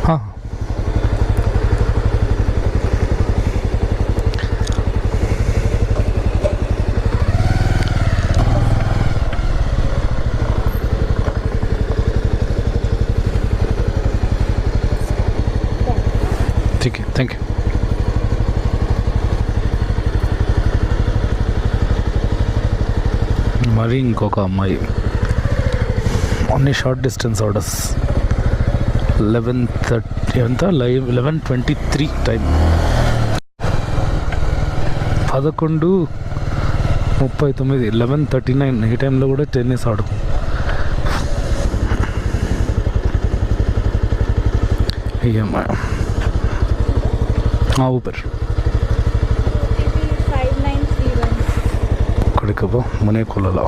हाँ ठीक है, थैंक यू. మరి ఇంకొక అమ్మాయి ఓన్లీ షార్ట్ డిస్టెన్స్ ఆర్డర్స్. 11:30 ఎంత లైవ్ 11:23 టైం, 11:39, 11:39 ఈ టైంలో కూడా టెన్నిస్ ఆడు. ఏమ్మా ఊపర్ కొడుకు మనే కొలలో